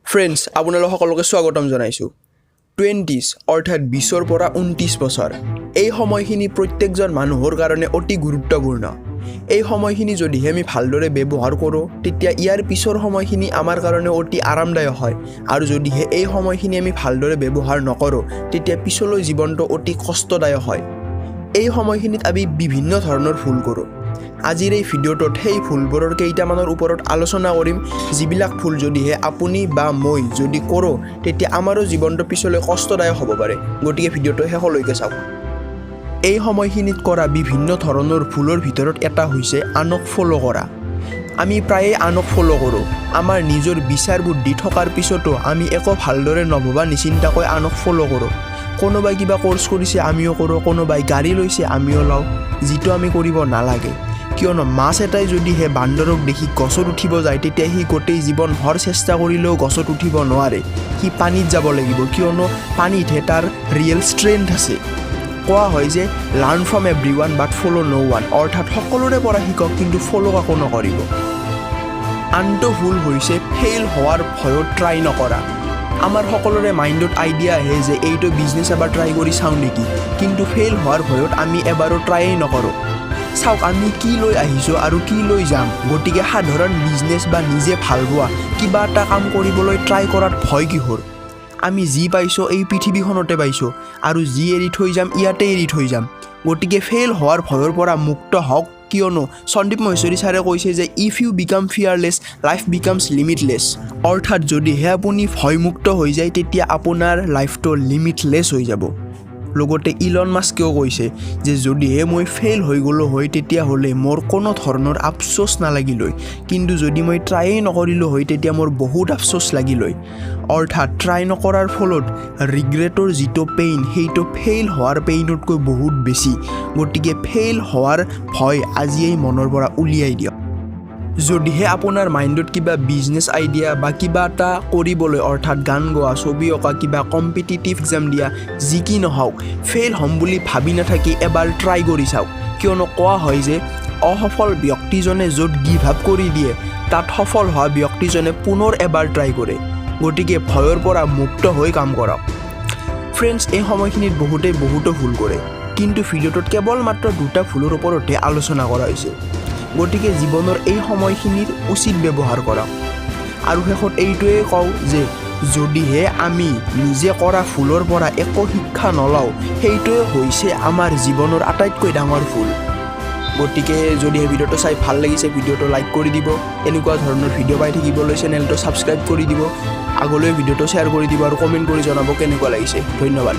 friends আপোনালোক সকলোকে স্বাগতম জনাইছোঁ 20s অৰ্থাৎ 20ৰ পৰা 29 বছৰ এই সময়খিনি প্ৰত্যেকজন মানুহৰ কাৰণে অতি গুৰুত্বপূৰ্ণ এই সময়খিনি যদি আমি ভালদৰে ব্যৱহাৰ কৰোঁ তেতিয়া ইয়াৰ পিছৰ সময়খিনি আমাৰ কাৰণে অতি আৰামদায়ক হয় আৰু যদি এই সময়খিনি আমি ভালদৰে ব্যৱহাৰ নকৰোঁ তেতিয়া পিছলৈ জীৱনটো অতি কষ্টদায়ক হয় এই সময়খিনিত আমি বিভিন্ন ধৰণৰ ভুল কৰোঁ আজিৰ এই ভিডিঅ'টোত সেই ভুলবোৰৰ কেইটামানৰ ওপৰত আলোচনা কৰিম যিবিলাক ভুল যদিহে আপুনি বা মই যদি কৰোঁ তেতিয়া আমাৰো জীৱনটো পিছলৈ কষ্টদায়ক হ'ব পাৰে গতিকে ভিডিঅ'টো শেষলৈকে চাওক এই সময়খিনিত কৰা বিভিন্ন ধৰণৰ ভুলৰ ভিতৰত এটা হৈছে আনক ফলো কৰা আমি প্ৰায়ে আনক ফলো কৰোঁ আমাৰ নিজৰ বিচাৰ বুদ্ধি থকাৰ পিছতো আমি একো ভালদৰে নভবা নিচিন্তাকৈ আনক ফলো কৰোঁ কোনোবাই কিবা কোৰ্স কৰিছে আমিও কৰোঁ কোনোবাই গাড়ী লৈছে আমিও লওঁ যিটো আমি কৰিব নালাগে কিয়নো মাছ এটাই যদি হে বান্দৰক দেখি গছত উঠিব যায় তেতিয়া সি গোটেই জীৱন ভৰ চেষ্টা কৰিলেও গছত উঠিব নোৱাৰে সি পানীত যাব লাগিব কিয়নো পানীতহে তাৰ ৰিয়েল ষ্ট্ৰেংথ আছে কোৱা হয় যে learn from everyone but follow no one অৰ্থাৎ সকলোৰে পৰা শিকক কিন্তু ফলো কাকো নকৰিব আনটো ভুল হৈছে ফেইল হোৱাৰ ভয়ত ট্ৰাই নকৰা আমাৰ সকলোৰে মাইণ্ডত আইডিয়া আহে যে এইটো বিজনেছ এবাৰ ট্ৰাই কৰি চাওঁ নেকি কিন্তু ফেইল হোৱাৰ ভয়ত আমি এবাৰো ট্ৰাইয়েই নকৰোঁ চাওক আমি কি লৈ আহিছোঁ আৰু কি লৈ যাম গতিকে সাধাৰণ বিজনেছ বা নিজে ভাল পোৱা কিবা এটা কাম কৰিবলৈ ট্ৰাই কৰাত ভয় কিহৰ আমি যি পাইছোঁ এই পৃথিৱীখনতে পাইছোঁ আৰু যি এৰি থৈ যাম ইয়াতে এৰি থৈ যাম গতিকে ফেইল হোৱাৰ ভয়ৰ পৰা মুক্ত হওক কিয়নো সন্দীপ মহেশ্বৰী ছাৰে কৈছে যে if you become fearless life becomes limitless অৰ্থাৎ যদিহে আপুনি ভয়মুক্ত হৈ যায় তেতিয়া আপোনাৰ লাইফটো লিমিটলেছ হৈ যাব লগতে ইলন মাস্কেও কৈছে যে যদিহে মই ফেইল হৈ গ'লো হয় তেতিয়াহ'লে মোৰ কোনো ধৰণৰ আফচোচ নালাগিল হয় কিন্তু যদি মই ট্ৰাইয়েই নকৰিলোঁ হয় তেতিয়া মোৰ বহুত আফচোচ লাগিল হয় অৰ্থাৎ ট্ৰাই নকৰাৰ ফলত ৰিগ্ৰেটৰ যিটো পেইন সেইটো ফেইল হোৱাৰ পেইনতকৈ বহুত বেছি গতিকে ফেইল হোৱাৰ ভয় আজিয়েই মনৰ পৰা উলিয়াই দিয়ক যদিহে আপোনাৰ মাইণ্ডত কিবা বিজনেছ আইডিয়া বা কিবা এটা কৰিবলৈ অৰ্থাৎ গান গোৱা ছবি অঁকা কিবা কম্পিটিটিভ এক্সাম দিয়া যি কি নহওক ফেইল হ'ম বুলি ভাবি নাথাকি এবাৰ ট্ৰাই কৰি চাওক কিয়নো কোৱা হয় যে অসফল ব্যক্তিজনে য'ত গিভ আপ কৰি দিয়ে তাত সফল হোৱা ব্যক্তিজনে পুনৰ এবাৰ ট্ৰাই কৰে গতিকে ভয়ৰ পৰা মুক্ত হৈ কাম কৰক ফ্ৰেণ্ডছ এই সময়খিনিত বহুতো ভুল কৰে কিন্তু ভিডিঅ'টোত কেৱল মাত্ৰ দুটা ভুলৰ ওপৰতহে আলোচনা কৰা হৈছে গতিকে জীৱনৰ এই সময়খিনিৰ উচিত ব্যৱহাৰ কৰক আৰু শেষত এইটোৱে কওঁ যে যদিহে আমি নিজে কৰা ভুলৰ পৰা একো শিক্ষা নলওঁ সেইটোৱে হৈছে আমাৰ জীৱনৰ আটাইতকৈ ডাঙৰ ভুল গতিকে যদি এই ভিডিঅ'টো চাই ভাল লাগিছে ভিডিঅ'টো লাইক কৰি দিব এনেকুৱা ধৰণৰ ভিডিঅ' পাই থাকিবলৈ চেনেলটো ছাবস্ক্ৰাইব কৰি দিব আগলৈ ভিডিঅ'টো শ্বেয়াৰ কৰি দিব আৰু কমেণ্ট কৰি জনাব কেনেকুৱা লাগিছে ধন্যবাদ